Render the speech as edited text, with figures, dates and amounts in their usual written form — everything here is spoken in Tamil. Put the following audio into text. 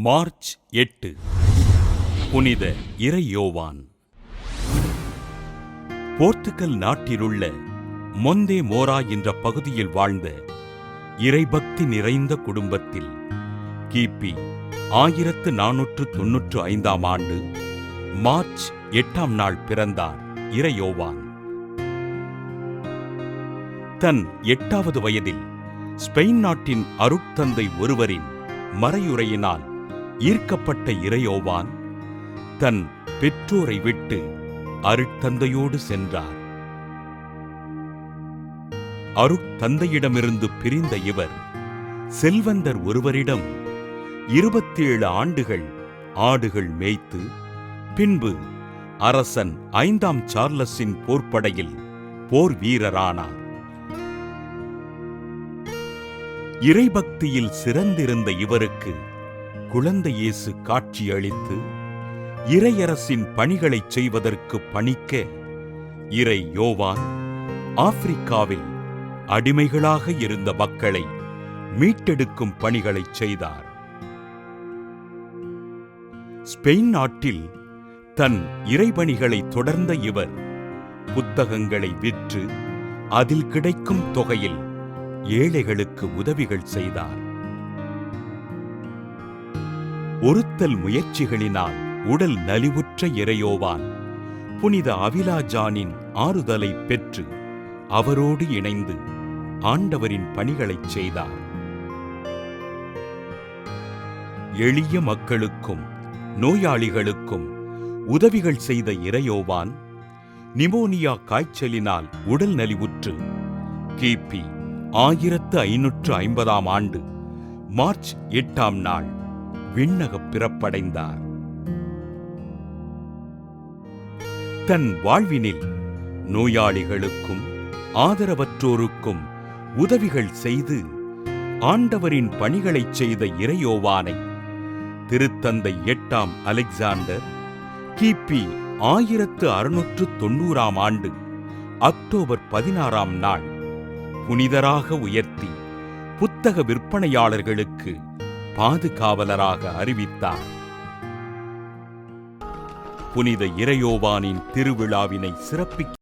மார்ச் 8 புனித இறையோவான். போர்த்துகல் நாட்டிலுள்ள மொந்தே மோரா என்ற பகுதியில் வாழ்ந்த இறைபக்தி நிறைந்த குடும்பத்தில் கிபி 1495 ஆண்டு மார்ச் 8 பிறந்தார் இறையோவான். தன் 8வது வயதில் ஸ்பெயின் நாட்டின் அருட்தந்தை ஒருவரின் மறையுரையினால் ஈர்க்கப்பட்ட இறையோவான் தன் பெற்றோரை விட்டு அருட்தந்தையோடு சென்றார். அருட்தந்தையிடமிருந்து பிரிந்த இவர் செல்வந்தர் ஒருவரிடம் 27 ஆண்டுகள் ஆடுகள் மேய்த்து பின்பு அரசன் 5ஆம் சார்லஸின் போர்ப்படையில் போர் வீரரானார். இறைபக்தியில் சிறந்திருந்த இவருக்கு குழந்தை இயேசு காட்சியளித்து இறையரசின் பணிகளைச் செய்வதற்கு பணிக்க இறை யோவான் ஆப்பிரிக்காவில் அடிமைகளாக இருந்த மக்களை மீட்டெடுக்கும் பணிகளைச் செய்தார். ஸ்பெயின் நாட்டில் தன் இறைபணிகளை தொடர்ந்த இவர் புத்தகங்களை விற்று அதில் கிடைக்கும் தொகையில் ஏழைகளுக்கு உதவிகள் செய்தார். ஒருத்தல் முயற்சிகளினால் உடல் நலிவுற்ற இறையோவான் புனித அவிலாஜானின் ஆறுதலை பெற்று அவரோடு இணைந்து ஆண்டவரின் பணிகளைச் செய்தார். எளிய மக்களுக்கும் நோயாளிகளுக்கும் உதவிகள் செய்த இறையோவான் நிமோனியா காய்ச்சலினால் உடல் நலிவுற்று கிபி 1550 ஆண்டு மார்ச் 8 விண்ணகப் பிறப்படைந்தார். தன் வாழ்வினில் நோயாளிகளுக்கும் ஆதரவற்றோருக்கும் உதவிகள் செய்து ஆண்டவரின் பணிகளைச் செய்த இறையோவானை திருத்தந்தை 8ஆம் அலெக்சாண்டர் கிபி 1690 ஆண்டு அக்டோபர் 16 புனிதராக உயர்த்தி புத்தக விற்பனையாளர்களுக்கு பாதுகாவலராக அறிவித்தார். புனித இறையோவானின் திருவிழாவினை சிறப்பிக்க